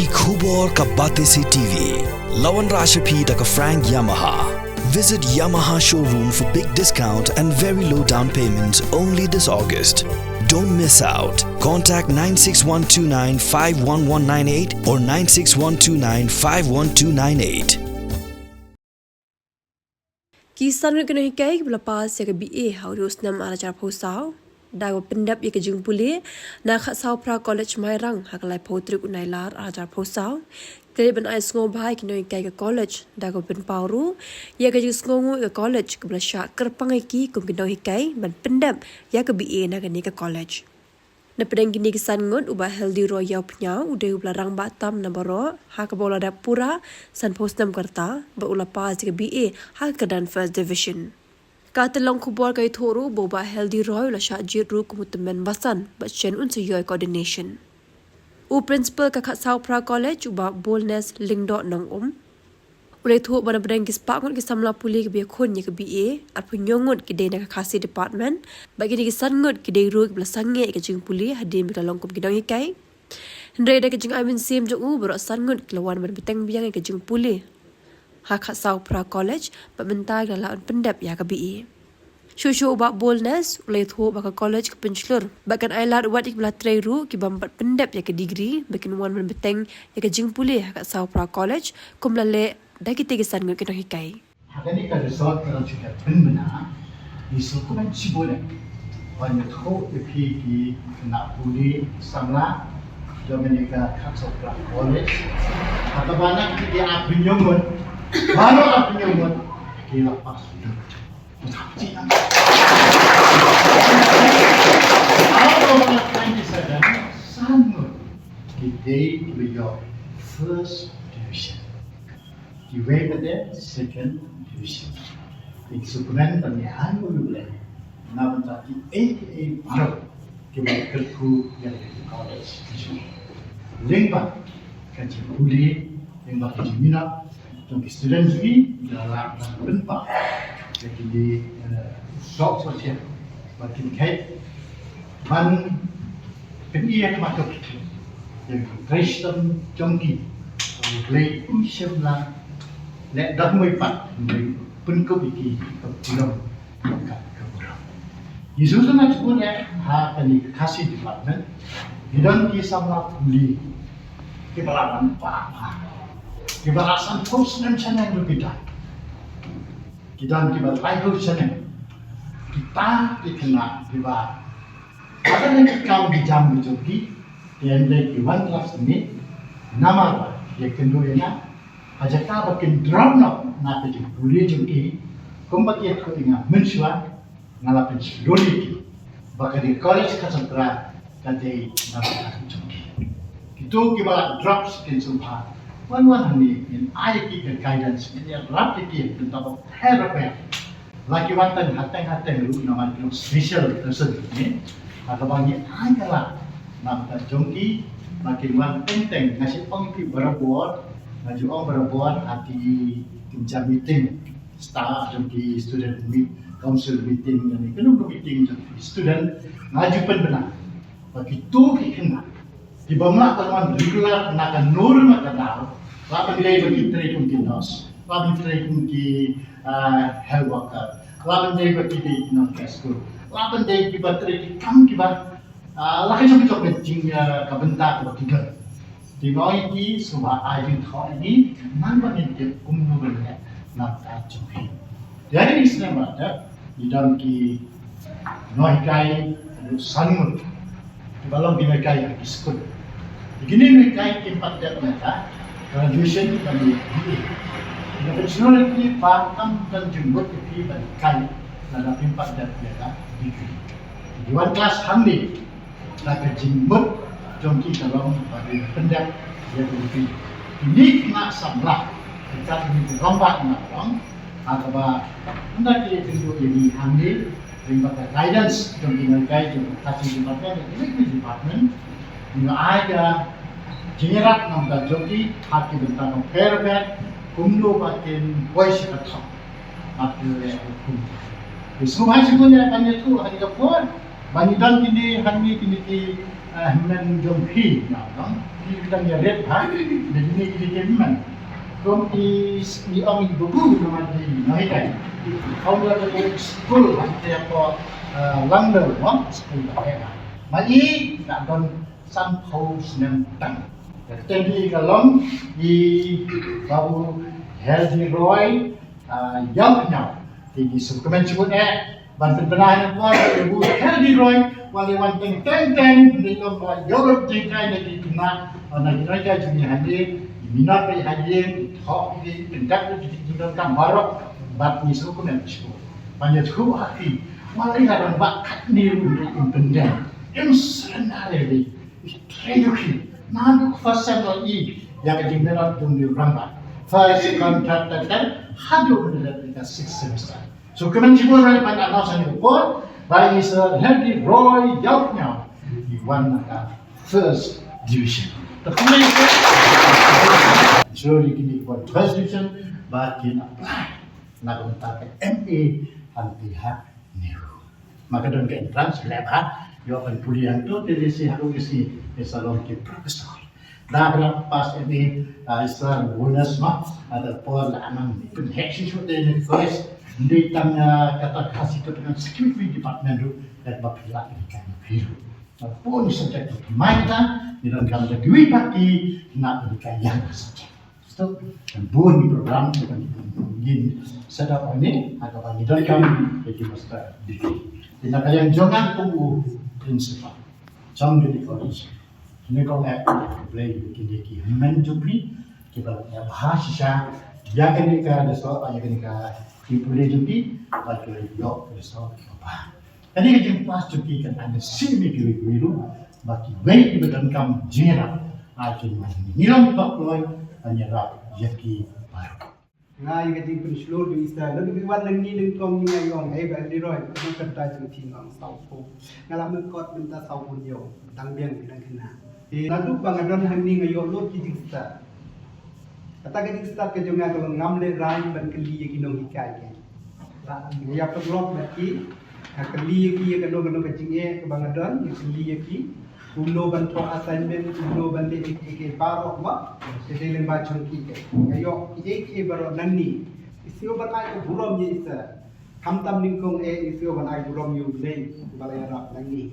ki khubor ka bate se TV. Lawan Rashapi da ka Frank Yamaha. Visit Yamaha showroom for big discount and very low down payments only this August. Don't miss out. Contact 96129 51198 or 96129 51298. Kisan rin kena hikai berlepas ya ke BA harus nam ala cara posau. Dah pendap ya ke jeng pulih nak sau pra college Mairang hakalai potrik unailar ala cara posau. Kali ben ais ngom bahai kena hikai ke college dah ben pauru ya ke jeng ngongu ke college ke belasyak kerpangai ki kum kena hikai ben pendap ya ke BA nak ni ke college. Na pedang gini kisan ngot ubah healthy royal penyau udah belarang Batam na baro ha ke bola dapura san postam kerta ba ula pas ke BA ha ke dan first division. Kata long kubor kai thoru boba healthy royal la syajir ru kumutemen basan ba chen un seyoy coordination. U principal ka khat sau pra college uba boldness lingdot nang Ulai thu bana pedang kispak ngot kisamla puli ke biya khon ke BA at punyongot ke dena ka khasi department bagi ni kisan ngot ke dei ru ke belasange ke jing puli hadim ke dalam kum kidang ikai ndai da ke jing amin sim jong bro san ngot ke lawan ban beteng biang ke jing puli ha khat sau pra college ba mentai ke lawan pendap ya ke BA Shushu ba boldness ulai thu ba ka college ke penslur bakan ailat wat ik bela trai ru ki bambat pendap ya ke degree bakin wan ban beteng ya ke jing puli ha khat sau pra college kum lale dah kita kesan ngut kena hikai. Hari ni kalau resort kalau juga benar, isu tu kan ciboleh. Banyak tu pergi nak puli samla, jom mereka kasut college. Atau banyak dia penyumbun, mana penyumbun dia lepas itu. Tapi kalau orang ini sedang sanggup kita beliau first division. Die weten de second division. Ik supplement dan die handelen. Nou, dat die één barok kemudian kerku yang di college. Lengkap kan cikuli, lengkap di mina, dan student juga dalam benpak. Jadi di shop sosial, makin kait, man penyiar masuk yang Kristen jongki, mulai usia lah. Lek dah mui pat pun ko biki ko tilom ka kurang. Yesus na cukup ha kani kasih department bidang ki sama puli ki balasan pa ki balasan post nan channel lu kita ki balasan channel kita kena diba ada yang kau di jam jogi yang lagi 1 class ni nama ya kendurnya aja ka bakin drop na pe buli jengki kumbat ye ko inga mensuan ngalapin slowly baka di college ka santra kate na jengki itu kiba drop skin sumha wan hani in ayaki ke guidance in ya rap ki tentang therapy lagi wantan hateng lu nama special person ni atau bangi angkala na jengki makin wan penting ngasih pengki berbuat Maju orang berbuat hati tinjam meeting staff jadi student council meeting dan kena meeting jadi student maju pun benar. Bagi tu kena di bawah teman regular nak nur nak tahu. Lapan dia bagi training di nurse, lapan training di health worker, lapan dia bagi di nurse school, lapan dia bagi training kam kiba, lakan cakap meeting kebentak bagi gal. Di bawah ini semua ayat thau ini nama ini umumnya nak tajuk. Jadi Islam ada di dalam ki noikai sanmut di dalam noikai skul. Begini noikai tempat mereka graduation kami BA. Profesionality paham dan jemput ki balikai dalam tempat mereka degree. Di one class hamil nak jemput jongki dalam bagi pendek dia berfungsi. Ini kena samlah kita ini rompak orang atau hendak dia tentu ini hamil dengan guidance jongki mereka jongki kasih department dengan ada jenyerak nampak jongki hati tentang fairback kumdo batin voice atau atau hukum. Semua sebenarnya kan itu hari kapur. Banidan kini hari kini men jom pi na dong pi kita nya red ha de ni di man kom i ong i bubu na di nai kai kau dah ada school dia ko London one school ada mai nak don san ho senang tang jadi kalau di babu healthy roy yang nyau di suplemen sebut bantu benar apa ibu healthy roy wali wan teng di ko yogurt di kai di kena nak raja jadi hadir minatไปhadir hok di pendak di dalam kamar bat ni suplemen sebut banyak tu hati wali kadang bakat ni untuk benda yang sebenarnya di traduksi Nanu fasal i yang dimana dunia ramai. First contract dan hadu mendapat 6 semester. So kementerian orang pada announcement report by Mr. Henry Roy Yaupnya di one first division. Tapi sorry kini buat first division, bakin apply nak mendapat MA dan pihak Nehru. Maka dalam entrance lepas yo akan kuliah tu dari si harus isi salon ke profesor. Dah pas ini Islam bonus mah ada por aman penheksi sudah ini first di tanya kata kasih tu dengan security department tu dan bapila ini kan biru. Pun subjek tu mana di dalam kamar dua pagi nak berikan yang saja. So dan pun di program dengan begini sedap ini agak banyak dari kami jadi master degree. Tidak yang jangan tunggu principal. Jangan di college. Ini kau nak play begini ki. Menjumpi kita bahasa ya kini ka desok ya kini ka boleh jumpi bagi yo desok apa. Jadi kita pas jumpi kan ada sini biru bagi baik betul kam jenera. Akin masih nilam tak loy hanya rap yaki baru. Ngai cái gì cũng slow đi sao nó cáiวันนี้นึงตรงยังไงยองให้แบบนี้ร้อยมันกระจายถึงทีมของเสาโพงานมันกดมันตาเสาคนเดียวตั้งเบี้ยงกันขึ้นหน้าแล้วทุกบางอันนั้นนี่ไงยองรถที่จิงสตาร์แต่ก็จิงสตาร์ก็จะงานตัวงามเลยร้ายมันก็ลีกินองhikaiกันya perlu berarti kali ki kan dong kan jing ke bang adon kali ki ulo ban to assignment ulo ban de ke paro ma se le ba chon ki ke ayo ke baro nanni isio ban ai burom ye isa ham tam ning kong isio ban ai burom yu le balaya rap nanni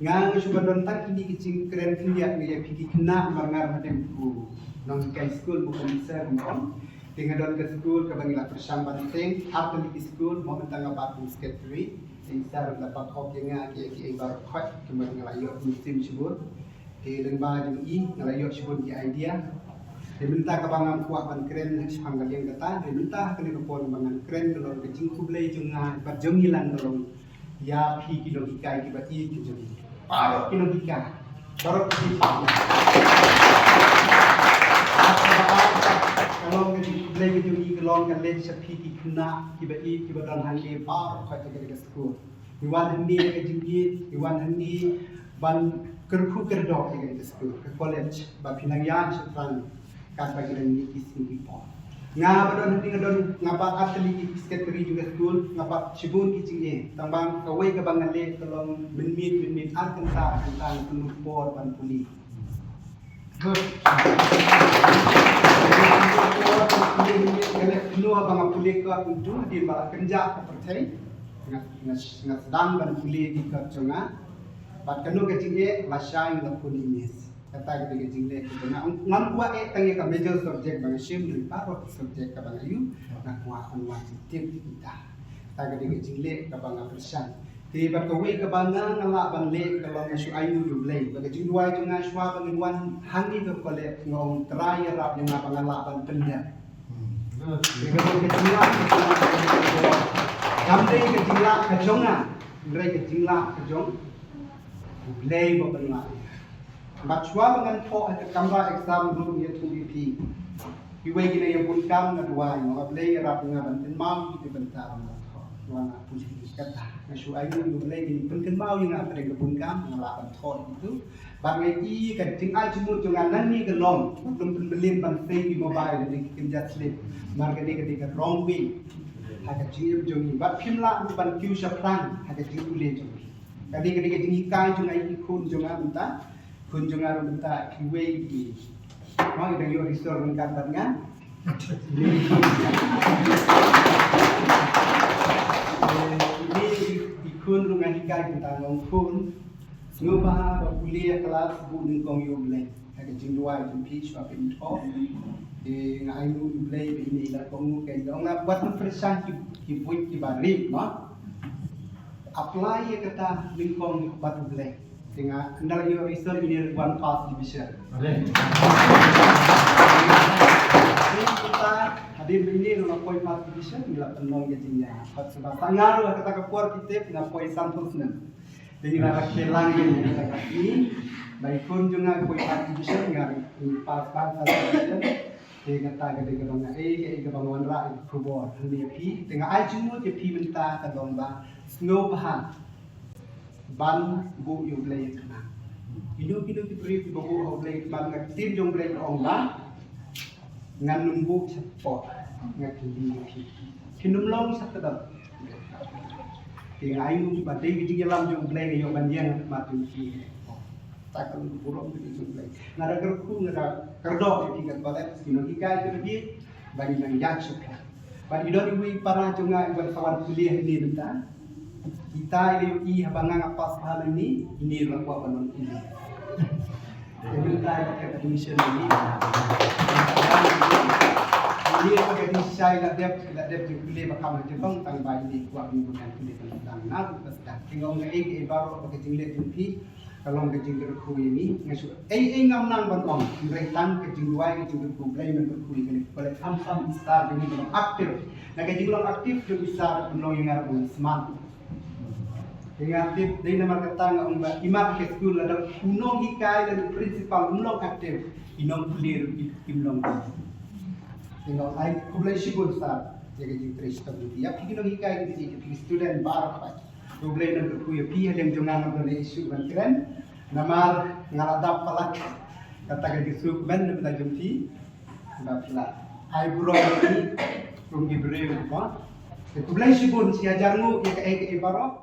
ngang su ban don tak ini ki jing keren kindia ya piki kena mangar madem ku nong kai school bu komisar mon dengan don ke school ke bangila persamban teng atau di school mau tentang apa secretary Insar dapat kopi yang baru kuat kembali ngelayok musim sebut di lembah jum'i ngelayok sebut di idea diminta kebangan kuat ban keren sepanggal yang kata diminta kena kepon bangan keren dalam kecing kublai junga berjongilan dalam ya pi kilo hikai kibati kejungi parok kilo hika parok kipang kalau kecing kublai kejungi kelong kan leh sepi kena kibati kibatan hangi parok kata ke sekolah Iwan Hendi ke jinggi Iwan Hendi ban kerku kerdok ke sekolah ke college ba pinangyan setran kat bagi dan ni kising pon nga badon Hendi ngadon ngapa atli secretary juga school ngapa sibun kicing tambang kawai ke bangan le tolong minit akan tentang penuh por ban puli good kalau penuh abang puli ke untuk di bawah kerja seperti ngat sedang ban puli di kerjonga bat kanu kecingge lasai ngapun imes kata gitu kecingge kena ngam kuat tangi ka major subject bang sim dari paro subject ka bang ayu nak kuat wajib kita kata gitu kecingge ka bang persan di bat kawe ka bang ngala ban le ka bang su ayu du le bagi jing dua junga swa bang wan hangi ka kole ngong try rap yang apa ngala ban penda Gamde ke jingla kejonga, ngre ke jingla kejong, lay bebenla. Batchwa dengan po ke kamera exam dulu dia 2BP. Iwe gina yang pun kam na dua, ngap lay rap ngaban tin mau di bentar. Wana puji kata. Nasu ayu yu lay gini pun tin mau yang ngap ke pun kam ngalaban thon itu. Bangai i ke jing ai jumut jangan nani ke long, belum belim ban di mobile di kinjat slip. Marga ni ketika wrong way. Haka jingib jongi bat phimla ban kiu sapran haka jingu le jongi kadi kadi jingi kai jonga ikun jonga unta kunjungan minta kiwe di mau ida yo restore mengkabar ngan ini ikun rungan hikai kita ngongkun ngubah kuliah kelas bu ningkong yo blay ada jingdua itu pitch apa itu ngai nu blay ini dah kongu kayak dong buat persan ki buat ki bari no apply ya kata ningkong batu blay dengan kendala yo research ini one pass division kita hadir ini nuna poin pass division bila penong jadinya sebab tangar kata kepuar kita punya poin santusnya jadi nak kelang ini baik kunjungan poin pass division ngari pass division kata ke dong ke bangun rai kubur ini pi dengan ajumu je pi minta ke dong ba snow bahan ban bu yu blay kana inu ki beri bu blay ban ngatim jong blay ong ba ngan numbu support ngakili kinum long sakadam ting ayu ba dei gi lam jong blay yo bandian matu ki takkan burung di jong blay ngara gerku ngara kerdo ki gat balet kino ikai ke bi bagi nang jak suka bagi do iwi para jonga ibal kawan kuliah ini bentar kita ini habangan apa hal ini lakukan penon ini. Jadi kita pakai admission ini. Ini pakai desain tidak dipilih bakal Jepang tambah ini kuat menggunakan pilih tentang nak besar. Tinggal ngai baru pakai jinglet jumpi kalau ngai jinglet ku ini ngasuk. Ngam nang bantong mereka ke jingluai ke jinglet ku play member ku ini. Boleh sam start ini belum aktif. Nak jinglet aktif tu bisa penolong yang ada smart. Ingatip dari nama kata ngomba imat ke school ada unong hikai dan principal unong aktif inong clear imlong tinggal ai kublai sibul sa jaga jing tres tabu ya kinong hikai di student bar pa kublai nang ku ya pi yang jongan ng isu ban keren namar ngaladap palak kata ga disu ben na jumti ba pila ai buro ni rum gibre pa kublai sibul si ajarmu ya ke baro